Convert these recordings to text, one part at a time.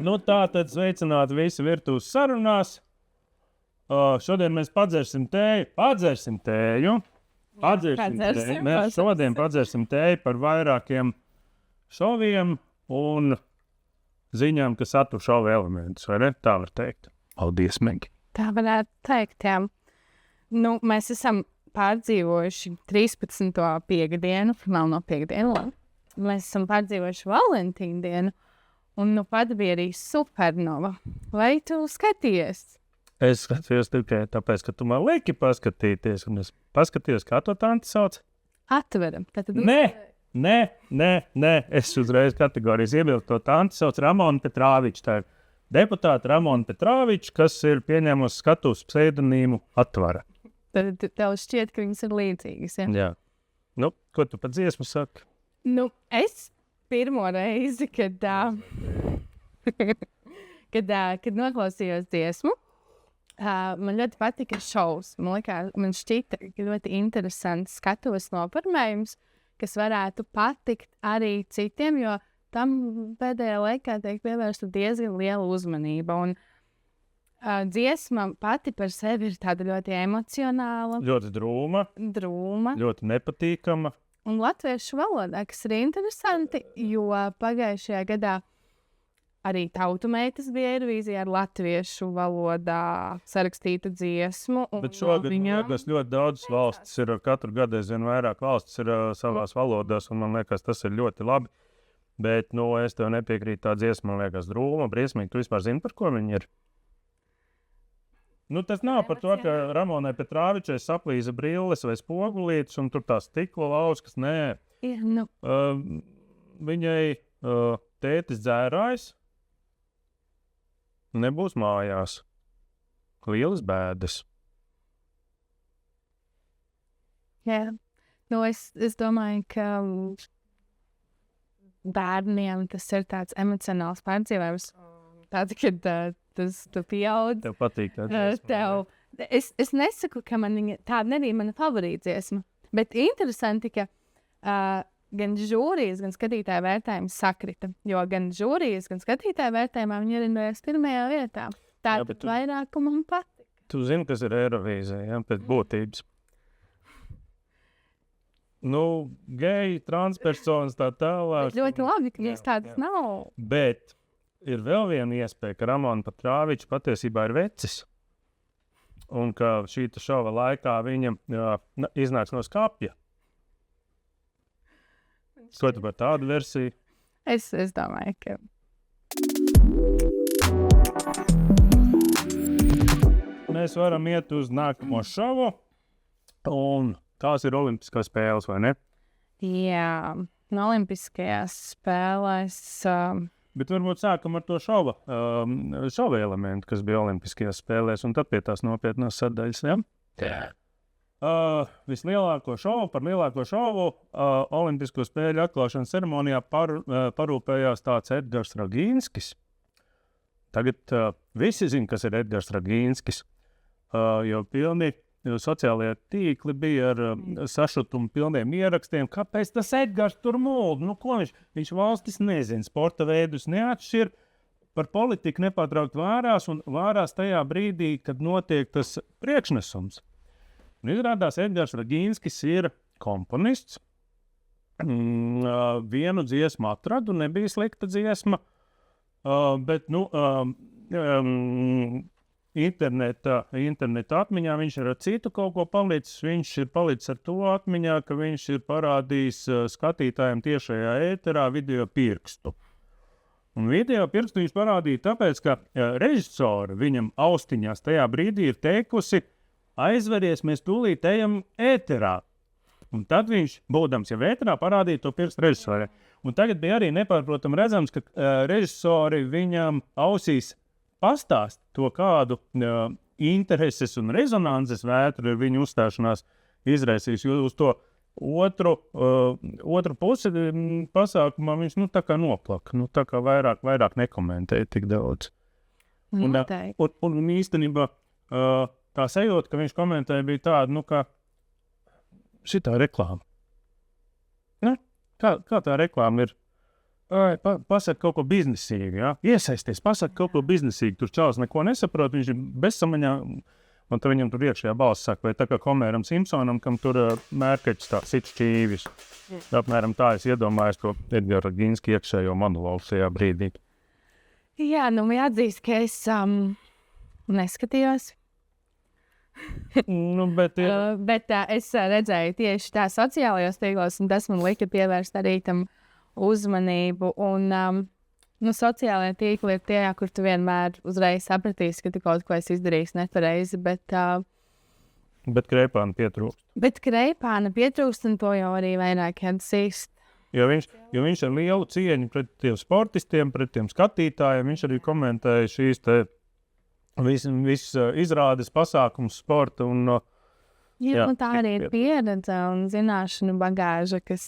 Nu tā tad sveicināti visi virtuves sarunās. Šodien mēs padzersim tēju. Mēs šodien padzersim tēju par vairākiem šoviem un ziņām, kas satur šovu elementus, vai ne? Tā var teikt. Paldies, Megi. Tā varētu teikt, jā. Nu, mēs esam pārdzīvojuši 13. piekdienu, vēl no piekdienu. Mēs esam pārdzīvojuši Valentīnu dienu, un nu pat bija arī Supernova. Vai tu skatījies? Es skatījos tikai tāpēc, ka tu man lieki paskatīties, un es paskatījos, kā to tanti sauc. Atveram. Nē. Es uzreiz kategorijas iebildu to tanti sauc Ramona Petrāviča. Tā ir deputāta Ramona Petrāviča, kas ir pieņēmusi skatuves pseidonīmu Atvara. Tad tev šķiet, ka viņas ir līdzīgas, ja? Jā. Nu, ko tu pa dziesmu saki? Nu, es pirmo reizi, kad noklausījos dziesmu, man ļoti patika šovs. Man šķita, ka ļoti interesants skatuves noformējums, kas varētu patikt arī citiem, jo tam pēdējā laikā tiek pievērsta diezgan liela uzmanība. Un dziesma pati par sevi ir tāda ļoti emocionāla. Ļoti drūma. Ļoti nepatīkama. Un latviešu valodā, kas ir interesanti, jo pagājušajā gadā arī Tautu meitas bija Eirovīzijā ar latviešu valodā sarakstītu dziesmu. Bet šogad ļoti daudz valstis ir, katru gadu aizvien vairāk valstis ir savās valodās, un man liekas, tas ir ļoti labi. Bet, es tev nepiekrītu, tā dziesma, man liekas, drūma, briesmīgi. Tu vispār zini, par ko viņi ir? Tas nav par to, ka Ramonai Petrāvičai saplīza brilles vai spogulītes, un tur tā stikla lauskas, nē. Jā, Viņai tētis dzērājs nebūs mājās. Lielas bēdas. Jā. Es domāju, ka bērniem tas ir tāds emocionāls pārdzīvojums. Tāds, kad tu pieaudz. Tev patīk tā dziesma. Es nesaku, ka tāda nebija mana favorīta dziesma, bet interesanti, ka gan žūrijas, gan skatītāja vērtējumi sakrita, jo gan žūrijas, gan skatītāja vērtējumā viņi ierindojās pirmajā vietā. Tātad vairākumam patika. Tu zini, kas ir Eirovīzija, ja? Pēc būtības. Geji, transpersonas, tā tālāk. Ļoti labi, ka jās tādas nav. Bet ir vēl viena iespēja, ka Ramona Petrāviča patiesībā ir vecis. Un ka šī šova laikā viņam iznāks no skapja. Ko tu par tādu versiju? Es domāju, ka... Mēs varam iet uz nākamo šovu. Un tās ir olimpiskās spēles, vai ne? Jā, olimpiskajās spēlēs... Bet varbūt sākam ar to šova elementu, kas bija olimpiskajās spēlēs, un tad pie tās nopietnās sadaļas, ja? Jā. Vislielāko šovu, par lielāko šovu olimpisko spēļu atklāšanas ceremonijā parūpējās tāds Edgars Ragīnskis. Tagad visi zina, kas ir Edgars Ragīnskis, jo pilni sociālajie tīkli bija ar sašutumu pilniem ierakstiem. Kāpēc tas Edgars tur mulda? Ko viņš valstis nezina, sporta veidus neatšķir, par politiku nepārtraukt vārās un vārās tajā brīdī, kad notiek tas priekšnesums. Un izrādās, Edgars Ragīnskis ir komponists. Vienu dziesmu atradu, nebija slikta dziesma, bet, interneta atmiņā viņš ir ar citu kaut ko palicis. Viņš ir palicis ar to atmiņā, ka viņš ir parādījis skatītājiem tiešajā ēterā video pirkstu. Un video pirkstu viņš parādīja tāpēc, ka režisori viņam austiņās tajā brīdī ir teikusi: aizveries, mēs tūlīt ejam ēterā. Un tad viņš, būdams jau ēterā, parādīja to pirkstu režisoriem. Un tagad bija arī nepārprotam redzams, ka režisori viņam ausīs pastāst to, kādu intereses un rezonances vētru ir viņu uzstāšanās izraisījis. Jo uz to otru pusi pasākumā viņš tā kā noplaka, tā kā vairāk nekomentēja tik daudz. Un īstenībā tā sajūta, ka viņš komentēja, bija tāda, ka šitā reklāma. Kā tā reklāma ir pasaka kaut ko biznesīgu, jā? Iesaisties, pasaka kaut ko biznesīgu. Tur čāls neko nesaprot, viņš ir bezsamaņā, un tad viņam tur iekšējā balss saka, vai tā kā Homēram Simpsonam, kam tur mērkaķis tā sit šķīvis. Apmēram tā es iedomājos to Edgara Ginski iekšējo monologu šajā brīdī. Jā, nu jāatzīst, ka es neskatījos. Bet es redzēju tieši tā sociālajos tīklos, un tas man lika pievērst arī tam uzmanību. Un sociālajie tīkli ir tie, kur tu vienmēr uzreiz sapratīsi, ka tu kaut ko esi izdarījis nepareizi, bet Kreipāna pietrūkst. Bet Kreipāna pietrūkst, un to jau arī vairāk atzīst. Jo viņš ar lielu cieņu pret tiem sportistiem, pret tiem skatītājiem, viņš arī komentēja šīs te visas izrādes, pasākums, sporta. Tā arī ir pieredze un zināšanu bagāža, kas...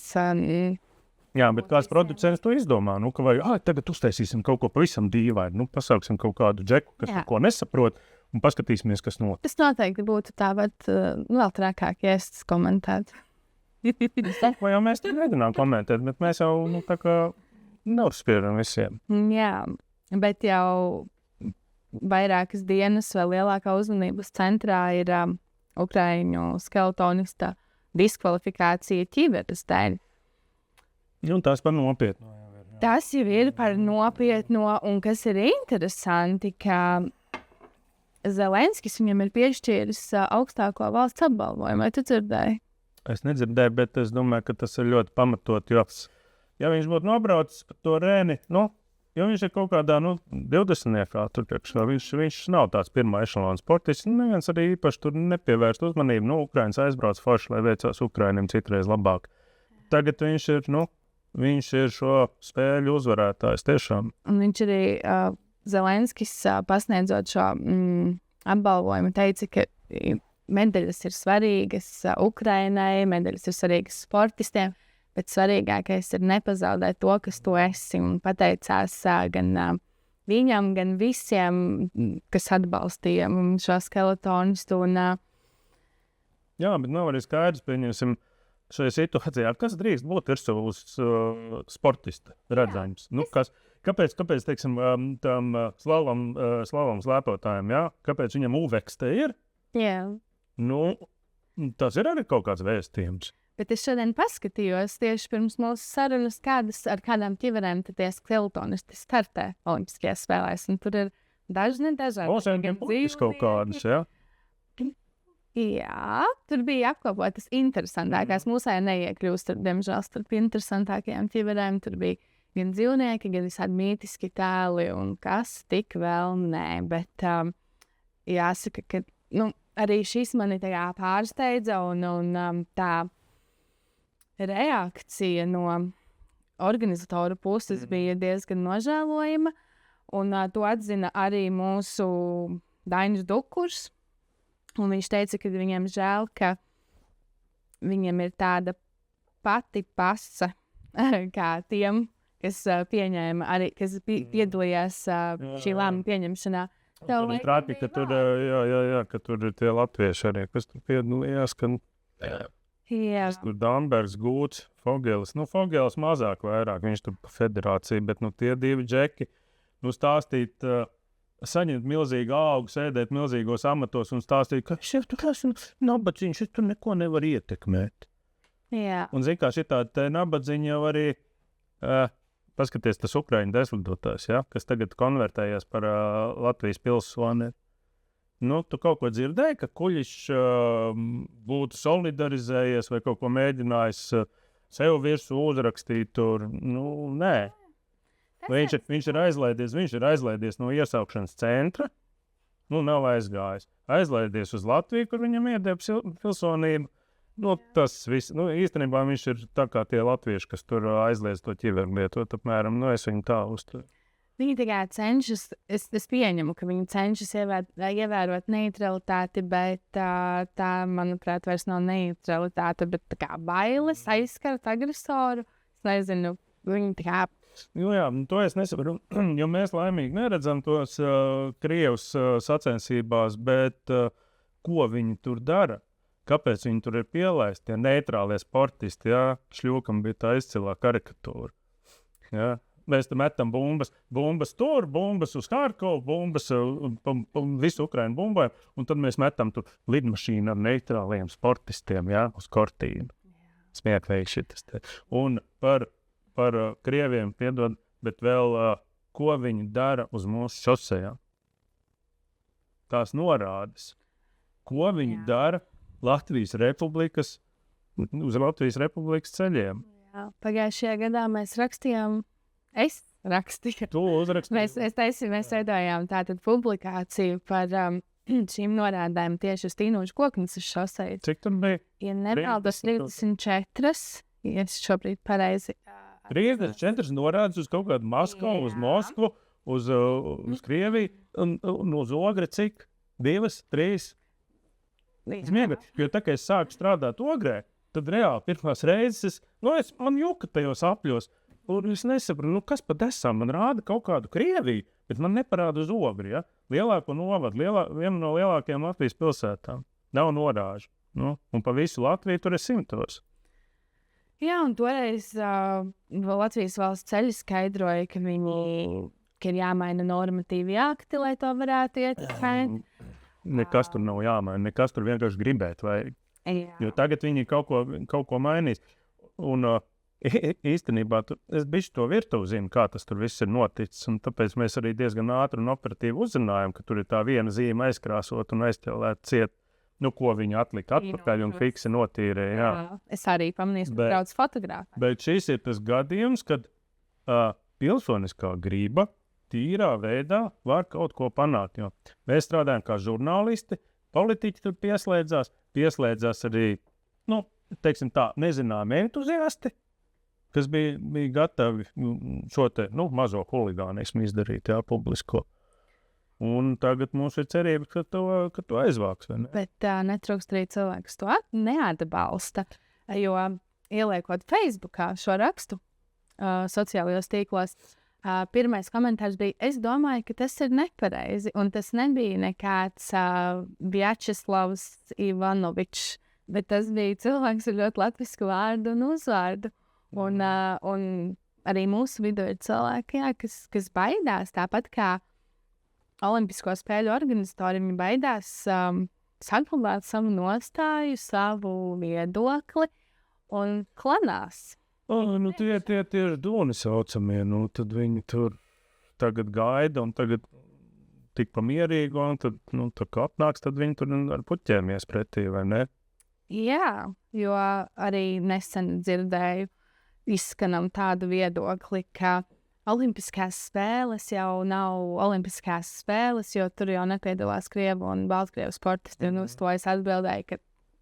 Jā, bet kāds producents to izdomā, ka vajag, tagad uztaisīsim kaut ko pavisam dīvainu, pasauksim kaut kādu džeku, kas ko nesaprot, un paskatīsimies, kas notiek. Tas noteikti būtu tā, bet vēl trakāk, ja es komentētu. Vai jau mēs te nezinām komentēt, bet mēs jau tā kā neuzspiežam visiem. Jā, bet jau vairākas dienas vēl lielākā uzmanības centrā ir Ukraiņu skeletonista diskvalifikācija ķiveres dēļ. Tas par nopietno. Tas jau ir par nopietno, un kas ir interesanti, ka Zelenskis viņam ir piešķīris augstāko valsts apbalvojumu. Vai tu dzirdēji? Es nedzirdēju, bet es domāju, ka tas ir ļoti pamatot, jo, ja viņš būtu nobraucis par to Rēni, jo viņš ir kaut kādā 20-niekā, viņš nav tāds pirmā ešalona sportists, neviens arī īpaši tur nepievērst uzmanību, Ukrainas aizbrauc forši, lai veicās Ukrainim citreiz labāk. Tagad viņš ir šo spēļu uzvarētājs tiešām. Un viņš arī, Zelenskis, pasniedzot šo apbalvojumu, teica, ka medaļas ir svarīgas Ukrainai, medaļas ir svarīgas sportistiem, bet svarīgākais ir nepazaudēt to, kas tu esi. Un pateicās gan viņam, gan visiem, kas atbalstīja šo skeletonistu. Jā, bet nav arī skaidrs, pieņemsim, šajā situācijā, kas drīkst būt ir savus sportista redzējums. Kāpēc teiksim, tam slavam slēpotājiem, kāpēc viņam UVEX te ir? Jā. Tas ir arī kaut kāds vēstījums. Bet es šodien paskatījos tieši pirms mūsu sarunas, ar kādām ķiverēm tad tie skeletonisti startē Olimpiskajās spēlēs. Un tur ir dažni dažādi. Viņiem puikas kaut kādas, jā? Jā, tur bija apkopotas interesantākās. Mūsēji neiekļūst, diemžēl, starp interesantākajām ķiverēm. Tur bija gan dzīvnieki, gan visādi mītiski tēli un kas tik vēl nē. Bet jāsaka, ka arī šis mani pārsteidza un tā reakcija no organizatoru puses bija diezgan nožēlojama. Un to atzina arī mūsu Dainis Dukurs. Un viņš teica, ka viņam žēl, ka viņam ir tāda pati pasa kā tiem, kas pieņēma arī, kas piedalījās šī lēmuma pieņemšanā. Tur ir trāpī, ka tur ir tie latvieši arī, kas tur piedalījās, tur Dambergs, Gūts, Fogelis. Fogelis mazāk vairāk, viņš tur pa federāciju, bet tie divi džeki, stāstīt... saņemt milzīgu augu, sēdēt milzīgos amatos un stāstīt, ka šeit tu esmu nabadzīgs, tu neko nevar ietekmēt. Jā. Un zini, kā šitādi te nabadzīņi jau arī, paskaties, tas Ukraiņu deslidotājs, kas tagad konvertējies par Latvijas pilsoni. Tu kaut ko dzirdēji, ka Kuļišs būtu solidarizējies vai kaut ko mēģinājis sev virsū uzrakstīt tur? Nē. Viņš ir aizlaidies no iesaukšanas centra, nav aizgājis. Aizlaidies uz Latviju, kur viņam iedeva pilsonību. Tas viss, īstenībā viņš ir tā kā tie latvieši, kas tur aizliedz to ķiveru lietot, apmēram, es viņu tā uztveru. Viņi tikai cenšas, es pieņemu, ka viņi cenšas ievērot neutralitāti, bet tā, manuprāt, vairs nav neutralitāte, bet tā kā bailes aizskart agresoru. Es nezinu, viņi tā kā... Jā, to es nesaprotu, jo mēs laimīgi neredzam tos Krievus sacensībās, bet ko viņi tur dara? Kāpēc viņi tur ir pielaisti? Tie neitrālie sportisti, Šļokam bija tā izcilā karikatūra. mēs te metam bumbas tur, bumbas uz Harkovu, bumbas visu Ukrainu bumbājam, un tad mēs metam tur lidmašīnu ar neitrāliem sportistiem, jā, uz kortīm. Smieklīgi šitas te. Un par krieviem, piedod, bet vēl, ko viņi dara uz mūsu šosejām. Tās norādes, ko viņi dara Latvijas Republikas ceļiem. Jā. Pagājušajā gadā mēs rakstījām, es rakstīju. Tu uzrakstīji. Mēs veidojām tātad publikāciju par šīm norādēm tieši uz Tīnožu Kokneses šoseju. Cik tur bija? Ja nemaldos 34, ja es šobrīd pareizi. 34 norādes uz kaut kādu Maskavu, uz Moskvu, uz Krieviju un uz Ogri cik? 2, 3? Zmiega, jo tā, kā es sāku strādāt Ogrē, tad reāli pirmās reizes, man juka tajos apļos, un es nesapratu, kas pat esam, man rāda kaut kādu Krieviju, bet man neparāda uz Ogri, ja? Lielāko novadu, viena no lielākajām Latvijas pilsētām. Nav norāžu. Un pa visu Latviju tur ir 100. Jā, un toreiz Latvijas valsts ceļi skaidroja, ka ir jāmaina normatīvi akti, lai to varētu ietekmēt. Nekas tur nav jāmaina, nekas tur vienkārši gribēt vajag. Jo tagad viņi kaut ko mainīs. Un īstenībā es bišķi to virtuvi zinu, kā tas tur viss ir noticis, un tāpēc mēs arī diezgan ātri un operatīvi uzzinājām, ka tur ir tā viena zīme aizkrāsot un aizķelēt ciet, ko viņi atlika atpakaļ un fiksi notīrēja. Jā. Es arī pamanīju, ka brauc fotogrāfā. Bet šis ir tas gadījums, kad pilsoniskā grība tīrā veidā var kaut ko panākt. Jo mēs strādājam kā žurnālisti, politiķi tur pieslēdzās arī, teiksim tā, nezināmi entuziasti, kas bija gatavi šo te, mazo huligānismu izdarīt, jā, publisko. Un tagad mums ir cerība, ka to aizvāks, vai ne? Bet netrūkst arī cilvēks to neatbalsta, jo ieliekot Facebookā šo rakstu sociālajos tīklos, pirmais komentārs bija, es domāju, ka tas ir nepareizi, un tas nebija nekāds Vjačeslavs Ivanovičs, bet tas bija cilvēks ar ļoti latvisku vārdu un uzvārdu. Un arī mūsu vidū ir cilvēki, jā, kas baidās, tāpat kā Olimpisko spēļu organizatori, viņi baidās saglabāt savu nostāju, savu viedokli un klanās. Tie ir doni saucamie, tad viņi tur tagad gaida un tagad tik pamierīgi, un tad, tā kā apnāks, tad viņi tur ar puķēmies pretī, vai ne? Jā, jo arī nesen dzirdēju, izskanam tādu viedokli, ka Olimpiskās spēles jau nav Olimpiskās spēles, jo tur jau nepiedalās Krievu un Baltkrievu sportisti, un uz to es atbildēju, ka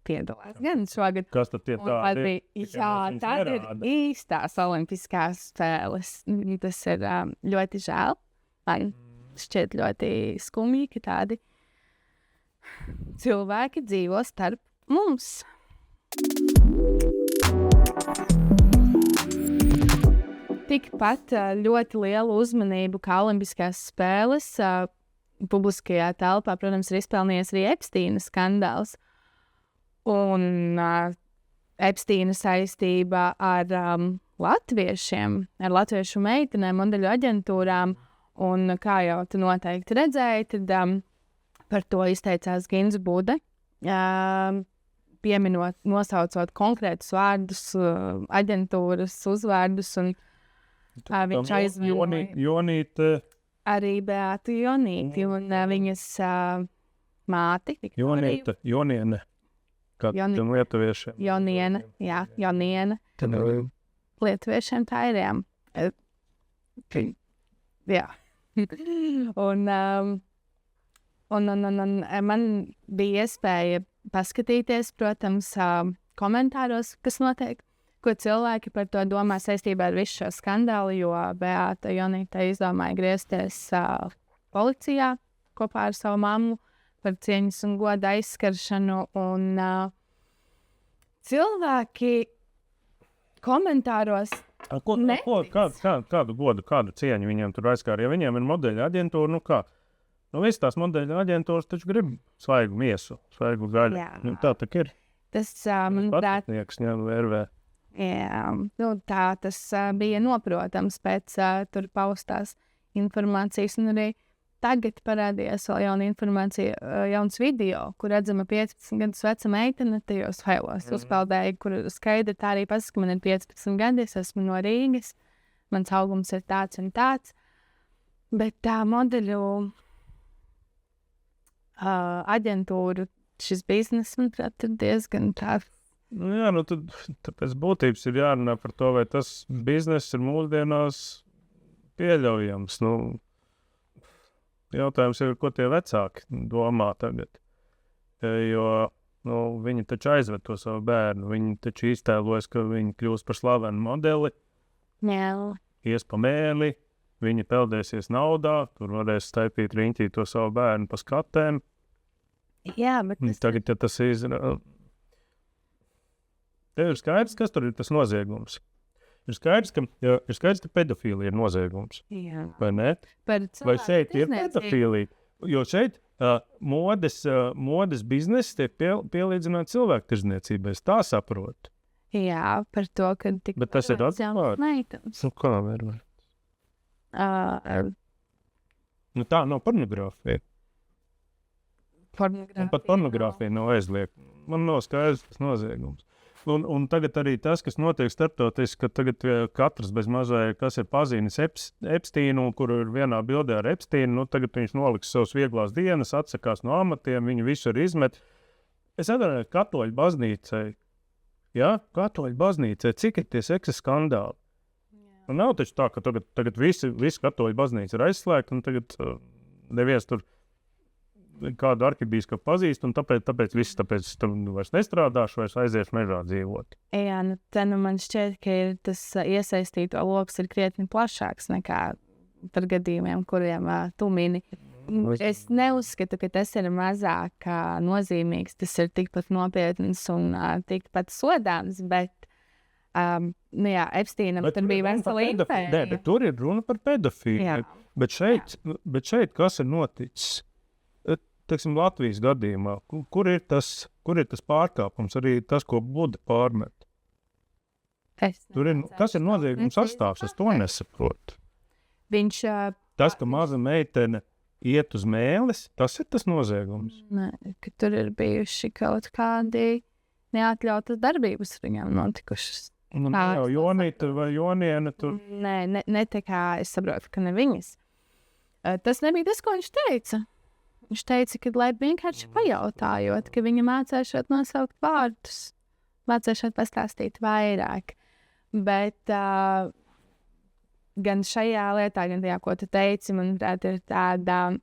piedalās gan šogad. Kas tad tie tādi? Jā, tā ir īstās Olimpiskās spēles. Tas ir ļoti žēl. Man šķiet ļoti skumji, ka tādi cilvēki dzīvo starp mums. Tikpat ļoti lielu uzmanību kā Olimpiskās spēles publiskajā telpā, protams, ir izpelnījies arī Epsteina skandāls. Un Epsteina saistībā ar latviešiem, ar latviešu meitenēm, modeļu aģentūrām, un kā jau tu noteikti redzēji, tad par to izteicās Gins Bude, pieminot, nosaucot konkrētus vārdus, aģentūras uzvārdus, un viņš aizvainoja Jonīte. Arī Beātu Jonīti un viņas māti. Joniene. Kā tam lietuviešiem? Joniene, jā, Joniene. Lietuviešiem tā ir, jā. Jā. Un man bija iespēja paskatīties, protams, komentāros, kas notiek, ko cilvēki par to domā saistībā ar visu šo skandālu, jo Beāta Jonīte izdomāja griezties policijā kopā ar savu mammu par cieņas un goda aizskaršanu, un cilvēki komentāros kādu godu, kādu cieņu viņiem tur aizskāra, ja viņiem ir modeļa aģentūra, kā? Visas tās modeļa aģentūras taču grib svaigu miesu, svaigu gaļu. Tā ir. Tas, manuprāt, patnieks ņem vērvē. Jā, nu, tā tas bija noprotams pēc tur paustās informācijas, un arī tagad parādījās vēl jauna informācija, jauns video, kur redzama 15 gadus veca meitene tajos failos uzpeldēja, kur skaidri tā arī pasaka, ka man ir 15 gadi, es esmu no Rīgas, mans augums ir tāds un tāds, bet tā modeļu aģentūru šis biznes, manuprāt, ir diezgan tā. Nu, jā, nu tad pēc būtības ir jārunā par to, vai tas bizness ir mūsdienās pieļaujams. Nu, jautājums ir, ko tie vecāki domā tagad. Jo nu, viņi taču aizved to savu bērnu. Viņi taču iztēlojas, ka viņi kļūs par slavenu modeli, ies pa mēli, viņi peldēsies naudā, tur varēs staipīt riņķīt to savu bērnu pa skatēm. Jā, bet Tagad, ja tas tev ir skaidrs, kas tur ir tas noziegums. Ir skaidrs, ka pedofīlija ir noziegums. Jā. Vai ne? Vai šeit ir pedofīlija? Jo šeit modes bizness tiek pielīdzināts cilvēku tirdzniecībai. Es tā saprotu. Jā, par to, ka tik Bet tas ir atklāts. meitenes. Nu, kā var? Nu, tā nav pornogrāfija. Un pat pornogrāfija nav aizliegta. Man nav skaidrs tas noziegums. Un tagad arī tas, kas notiek starptautiski, ka tagad katrs bez mazai, kas ir pazīnis Epsteinu, kur ir vienā bildē ar Epsteinu, nu tagad viņš noliks savus vieglās dienas, atsakās no amatiem, viņu visur izmet. Es atceros, katoļu baznīcai, katoļu baznīcai, cik ir tie seksa skandāli? Nu, nav taču tā, ka tagad visi katoļu baznīca ir aizslēgta, un tagad neviens tur kādu arhibīskapu pazīst, un tāpēc viss vairs nestrādāšu, vairs aiziešu mežā dzīvot. Jā, nu te man šķiet, ka ir tas iesaistīto loks ir krietni plašāks nekā par gadījumiem, kuriem tu mini. Es neuzskatu, ka tas ir mazāk nozīmīgs, tas ir tikpat nopietns un tikpat sodāms, bet nu jā, Epsteinam tur bija vesela impērija. Nē, bet tur ir runa par pedofīliju. Bet šeit kas ir noticis? Teiksim, Latvijas gadījumā, kur ir tas pārkāpums, arī tas, ko Buda pārmet? Kas ir noziegums sastāvs? Es to nesaprotu. Viņš... Tas, ka maza meitene iet uz mēles, tas ir tas noziegums? Nē, ka tur ir bijuši kaut kādi neatļautas darbības viņam notikušas. Nu, jau Jonīta vai Joniena tur... Ne tā kā es saprotu, ka ne viņas. Tas nebija tas, ko viņš teica. Viņš teica, ka lai vienkārši pajautājot, ka viņa mācēšot nosaukt vārdus, mācēšot pastāstīt vairāk. Bet gan šajā lietā, gan tajā, ko tu teici, manuprāt, ir tāda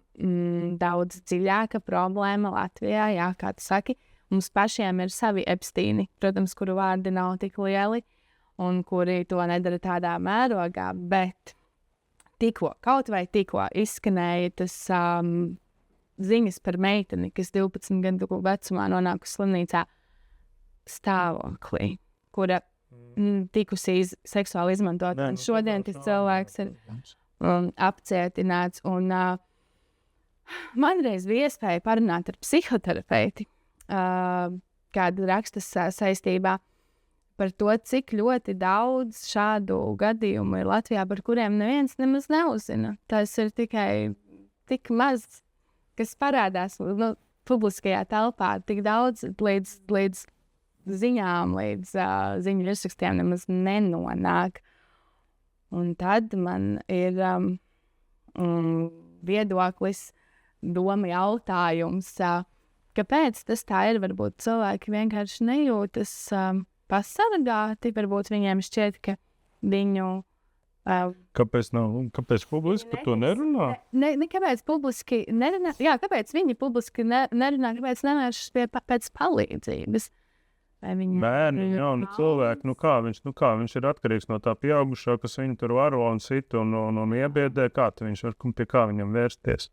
daudz dziļāka problēma Latvijā, jā, kā tu saki. Mums pašiem ir savi Epsteini, protams, kuru vārdi nav tik lieli un kuri to nedara tādā mērogā, bet kaut vai tikko izskanēja tas... ziņas par meiteni, kas 12 gadu vecumā nonākusi slimnīcā stāvoklī, kura tikusi seksuāli izmantot. Un šodien tas cilvēks ir apcietināts. Un man reiz bija iespēja parunāt ar psihoterapeiti, kādu rakstas saistībā par to, cik ļoti daudz šādu gadījumu ir Latvijā, par kuriem neviens nemaz neuzzina. Tas ir tikai tik maz, kas parādās publiskajā telpā, tik daudz līdz ziņām, līdz ziņu virsrakstiem nemaz nenonāk. Un tad man ir viedoklis, doma, jautājums, kāpēc tas tā ir. Varbūt cilvēki vienkārši nejūtas pasargāti, varbūt viņiem šķiet, ka viņu... Kāpēc publiski par to nerunā? Kāpēc publiski nerunā? Jā, kāpēc viņi publiski nerunā? Kāpēc nevēršas pēc palīdzības? Bērni, jauni cilvēki, viņš ir atkarīgs no tā pieaugušā, kas viņu tur varo un sit un iebiedē, viņš var pie kā viņam vērsties.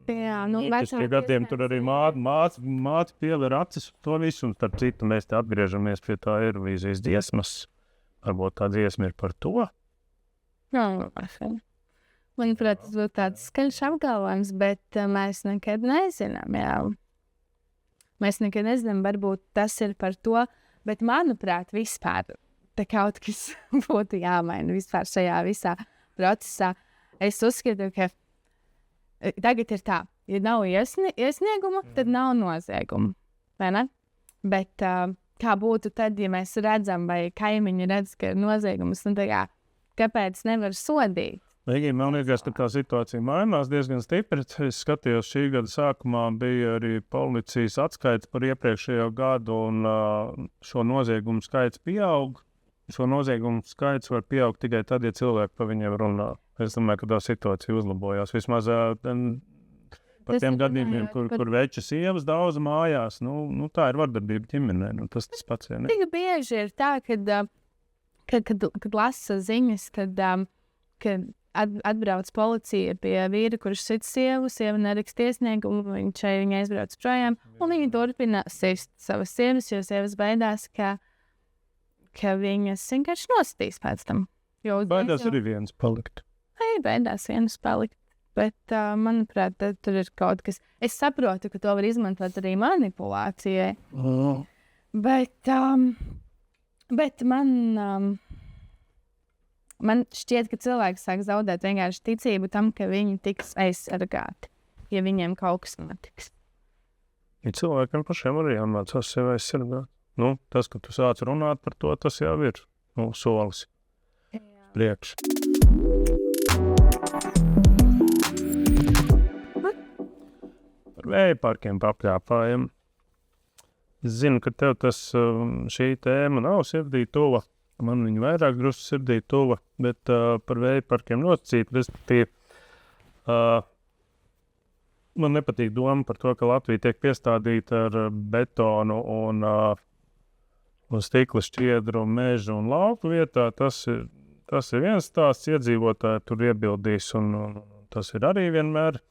Jā, pie gadiem tur arī māca piever acis to visu, un starp citu mēs te atgriežamies pie tā Eirovīzijas dziesmas. Varbūt tā dziesma ir par to? Manuprāt, tas būtu tāds skaļš apgalvojums, bet mēs nekad nezinām, jā. Mēs nekad nezinām, varbūt tas ir par to, Bet, manuprāt, vispār te kaut kas būtu jāmaina vispār šajā visā procesā. Es uzskatu, ka tagad ir tā, ja nav iesnieguma, tad nav nozieguma, vai ne? Bet kā būtu tad, ja mēs redzam, vai kaimiņi redz, ka ir noziegums, un kāpēc nevar sodīt? Man liekas, ka tā situācija mainās diezgan stipri. Es skatījos, šī gada sākumā bija arī policijas atskaits par iepriekšējo gadu, un šo noziegumu skaits pieaug. Šo noziegumu skaits var pieaugt tikai tad, ja cilvēki par viņiem runā. Es domāju, ka tā situācija uzlabojās. Vismaz par tiem gadījumiem, kur veča sievas daudz mājās, tā ir vardarbība ģimenē. Tas pats ir. Tik bieži ir tā, kad lasa ziņas, kad atbrauc policija pie vīra, kurš sit sievu, sieva neraksta iesniegumu, viņa aizbrauc projām, un viņi turpina sist savas sievas, jo sievas baidās, ka viņas vienkārši nostīs pēc tam. Baidās arī viens palikt. Baidās viens palikt, bet, manuprāt, tur ir kaut kas. Es saprotu, ka to var izmantot arī manipulācijai, bet man šķiet, ka cilvēki sāk zaudēt vienkārši ticību tam, ka viņi tiks aizsargāti, ja viņiem kaut kas notiks. Ja cilvēkiem pašiem arī jāmācās sevi aizsargāt. Tas, ka tu sāc runāt par to, tas jau ir solis priekš. Par vēja parkiem papļāpājiem. Es zinu, ka tev šī tēma nav sirdī tuva. Man viņa vairāk drusku sirdī tuva, bet par vēja parkiem nosacīt, respektīvi, man nepatīk doma par to, ka Latvija tiek piestādīta ar betonu un stikla šķiedru mežu un lauku vietā. Tas ir viens stāsts, iedzīvotāji tur iebildīs, un tas ir arī vienmēr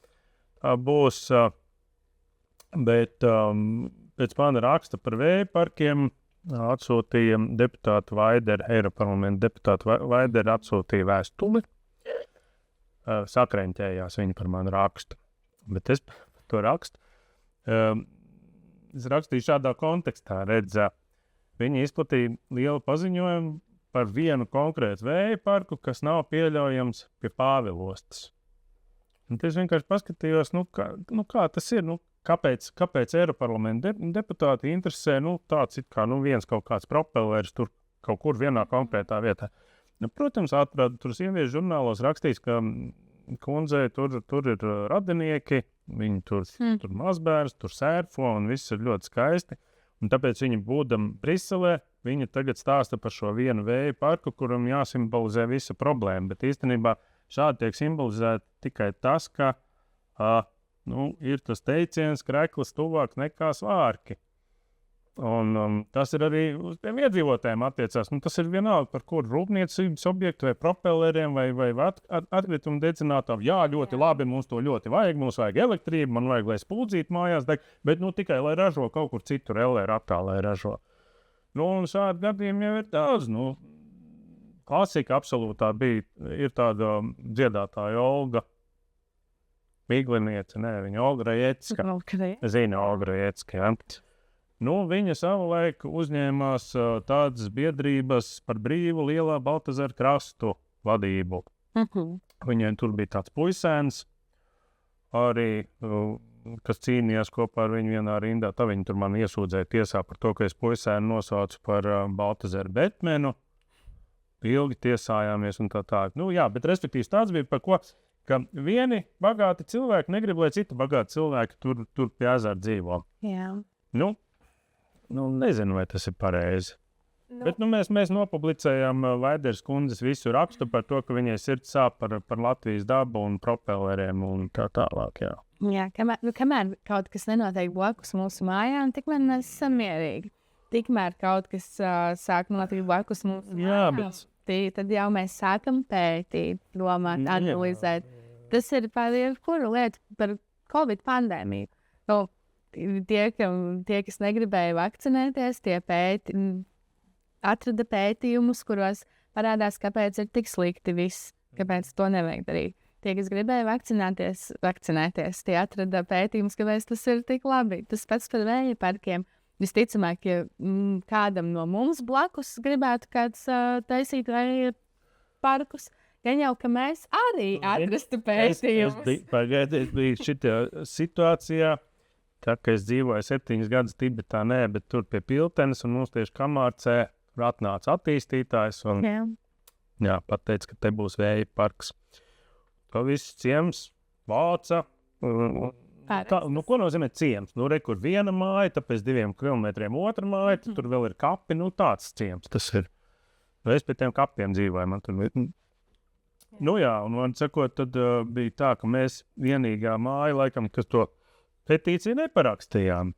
tā būs. Bet pēc mana raksta par vēja parkiem atsūtīja deputātu Vaideri, Eiroparlamenta deputātu Vaideri atsūtīja vēstuli. Sakreņķējās viņa par manu rakstu. Bet es to rakstu. Es rakstīju šādā kontekstā, viņi izplatīja lielu paziņojumu par vienu konkrētu vēja parku, kas nav pieļaujams pie Pāvilostas. Un es vienkārši paskatījos, kā tas ir, kāpēc Eiroparlamenta deputāti interesē, tāds it kā viens kaut kāds propelleris tur kaut kur vienā konkrētā vietā. Protams, atradu tur sieviešu žurnālos rakstīs, ka kundzei tur ir radinieki, viņi tur mazbērns, tur sērfo un viss ir ļoti skaisti. Un tāpēc viņi būdam Briselē, viņi tagad stāsta par šo vienu vēja parku, kuram jāsimbolizē visa problēma. Bet īstenībā šādi tiek simbolizēta tikai tas, ka ir tas teiciens, krekls tuvāk nekā svārki. Un tas ir arī uz tiem iedzīvotājiem attiecās. Tas ir vienalga par kuru rūpniecības objektu vai propelleriem vai atkritumu dedzinātām. Jā, ļoti labi, mums to ļoti vajag, mums vajag elektrību, man vajag, lai spuldzīti mājās deg, bet tikai, lai ražo kaut kur citur, LR lai ražo. Un šādi gadījumi jau ir daudz. Klasika absolūtā ir tāda dziedātāja Olga Vigliniece, viņa Olga Rajecka. Zina Olga Rajecka, jā. Viņa savulaik uzņēmās tādas biedrības par brīvu Lielā Baltazara krastu vadību. Viņai tur bija tāds puisēns, arī, kas cīnījās kopā ar viņu vienā rindā. Tā viņa tur man iesūdzēja tiesā par to, ka es puisēnu nosaucu par Baltazaru Betmenu. Ilgi tiesājāmies un tā. Jā, bet respektīvi tāds bija par ko, ka vieni bagāti cilvēki negrib, lai citi bagāti cilvēki tur pie ezera dzīvo. Jā. Nezinu, vai tas ir pareizi. Bet mēs nopublicējām Vaideres kundzes visu rakstu par to, ka viņai sirds sāp par Latvijas dabu un propelleriem un tā tālāk. Jā, kamēr kaut kas nenotiek blakus mūsu mājām, tikmēr mēs esam mierīgi. Tikmēr kaut kas sāk notiek blakus mūsu mājām, tad jau mēs sākam pētīt, domāt, analizēt. Tas ir par kuru lietu, par Covid pandēmiju. Tie, kas negribēja vakcinēties, tie atrada pētījumus, kuros parādās, kāpēc ir tik slikti viss, kāpēc to nevajag darīt. Tie, kas gribēja vakcinēties, tie atrada pētījumus, kāpēc tas ir tik labi. Tas pats par vēja parkiem. visticamāk, ja kādam no mums blakus gribētu kāds taisīt vai parkus, gan jau, ka mēs arī atrastu pētījumus. Es biju šitā situācijā, tā, ka es dzīvoju 7 gadus Tibetā, bet tur pie Piltenes, un mums tieši Kamārcē atnāca attīstītājs, un pateica, ka te būs vēja parks. To viss ciems vāca. Ko nozīmē ciems? Kur viena māja, tāpēc 2 kilometriem otra māja, tur vēl ir kapi, tāds ciems tas ir. Es pie tiem kapiem dzīvoju, man tur un man sakot, tad bija tā, ka mēs vienīgā māja, laikam, kas to petīciju neparakstījām.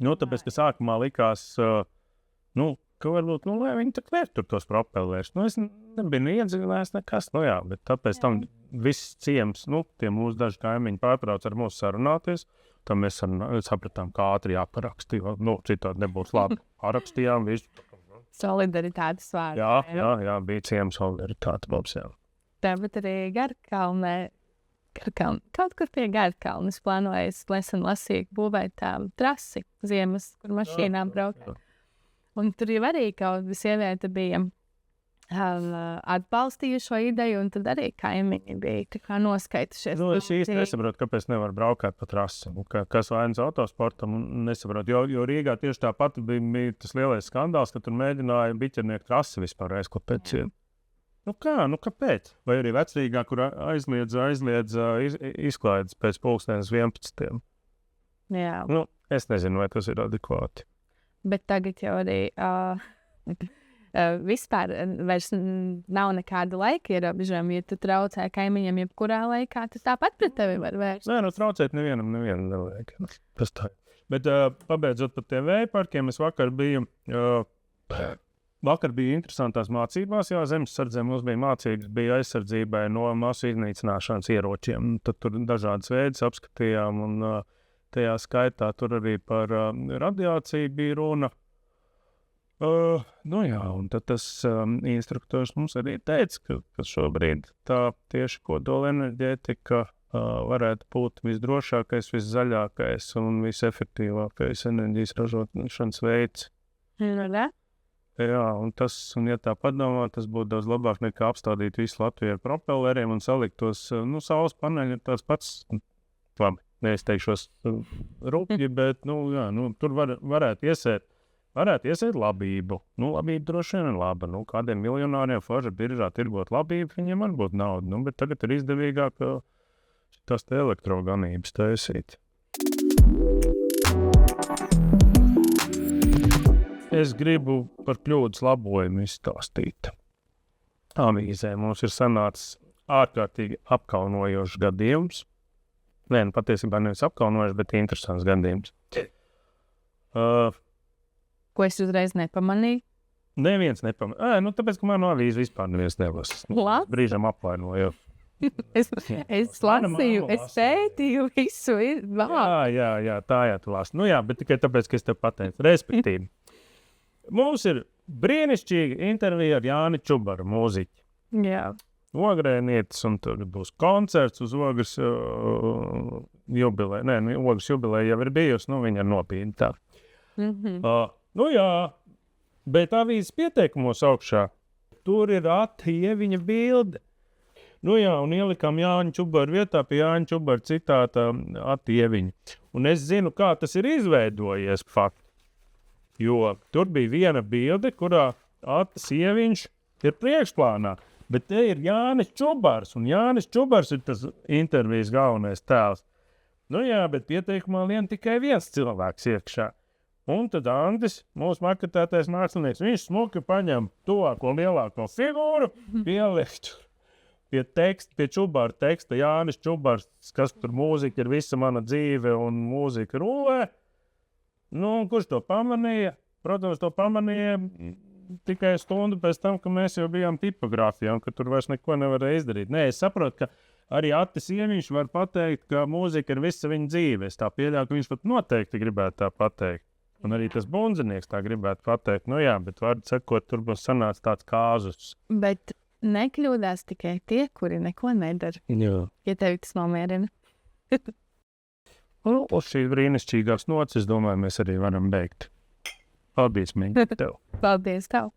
Tāpēc, ka sākumā likās, ka varbūt, lai viņi tak vērt tur tos propellērus. Es nebiju iedzīvinājis nekas, bet tāpēc tam viss ciems, tie mūsu daži kaimiņi pārtrauc ar mūsu sarunāties, tad mēs sapratām, kā ātri jāparakstī, citādi nebūs labi. Parakstījām visu. Solidaritātes vārds. Jā, bija ciems solidaritāte mums, jā. Tāpat arī Garkalnē, kaut kur pie Garkalnes plānojas lesen lasīt, būvēt trasi ziemas, kur mašīnām braukt. Un tur jau arī kaut sieviete bija atbalstījuši šo ideju, un tad arī kaimiņi bija tā kā noskaitušies. Es īsti nesaprotu, kāpēc nevar braukāt pa trasi. Kas vainas autosportam, nesaprotu. Jo Rīgā tieši tāpat bija tas lielais skandāls, ka tur mēģināja biķernieku trasi vispār aizklapēt. Kāpēc? Vai arī Vecrīgā, kur aizliedz izklaides pēc 11. Jā. Es nezinu, vai tas ir adekvāti. Bet tagad jau arī vispār vairs nav nekāda laika ierobežojuma. Ja tu traucē kaimiņam jebkurā laikā, tas tāpat pret tevi var vērst. Nē, traucēt nevienam nevajag. Bet pabeidzot par tiem vēja parkiem, es vakar biju interesantās mācībās. Jā, zemesardzē mums bija mācības, bija aizsardzībai no masu iznīcināšanas ieročiem. Tad tur dažādas veidus apskatījām, un tajā skaitā tur arī par radiāciju bija runa. Un tad tas instruktors mums arī teica, ka šobrīd tā tieši kodolenerģētika varētu būt visdrošākais, viszaļākais un visefektīvākais enerģijas ražošanas veids. Jā, un ja tā padomā, tas būtu daudz labāk nekā apstādīt visu Latviju ar propelleriem un salikt tos, saules paneļi ir tāds pats, labi, neizteikšos rupji, bet, tur varētu iesēt labību. Labība droši vien ir laba. Kādiem miljonāriem forši biržā tirgot labību, viņiem var būt nauda. Bet tagad ir izdevīgāk tās te elektroganības taisīt. Es gribu par kļūdas labojumu izstāstīt. Avīzē mums ir sanācis ārkārtīgi apkaunojošs gadījums. Patiesībā nevis apkaunojošs, bet interesants gadījums. Ko es uzreiz nepamanīju? Neviens nepamanīja. Tāpēc, ka manu avīzi vispār neviens nelasīs. Brīžam apvainoju. Es lasīju, es pētīju visu. Jā, tā tu lasi. Bet tikai tāpēc, ka es tev pateicu. Respektīvi, mums ir brīnišķīga intervija ar Jāni Čubaru, mūziķi. Jā. Ogrēnietis, un tur būs koncerts uz Ogres jubilē. Ogres jubilē jau ir bijusi, viņa ir nopīna tā. Bet avīzes pieteikumos augšā tur ir Ieviņa bilde. Un ielikām Jāņa Čubaru vietā pie Jāņa Čubara citāta Ieviņa. Un es zinu, kā tas ir izveidojies fakti. Jo tur bija viena bilde, kurā Ieviņš ir priekšplānā. Bet te ir Jānis Čubars, un Jānis Čubars ir tas intervijas galvenais tēls. Bet pieteikumā lien tikai viens cilvēks iekšā. Un tad Andris, mūsu marketētais mākslinieks, viņš smuki paņem tuvāko lielāko figūru, pielikt pie Čubara teksta Jānis Čubars, kas tur mūzika ir visa mana dzīve un mūzika rulē. Kurš to pamanīja? Protams, to pamanīja tikai stundu pēc tam, ka mēs jau bijām tipogrāfijā un ka tur vairs neko nevarēja izdarīt. Es saprotu, ka arī Ieviņš var pateikt, ka mūzika ir visa viņa dzīve. Es tā pieļauju, ka viņš pat noteikti gribētu tā pateikt. Un arī tas bundzinieks tā gribētu pateikt. Bet vārdu sakot, tur būs sanāca tāds kāzus. Bet nekļūdās tikai tie, kuri neko nedara. Jā. Ja tevi tas nomierina. Uz šī brīnišķīgās nots, es domāju, mēs arī varam beigt. Paldies, Mīļa, tev! Paldies tev!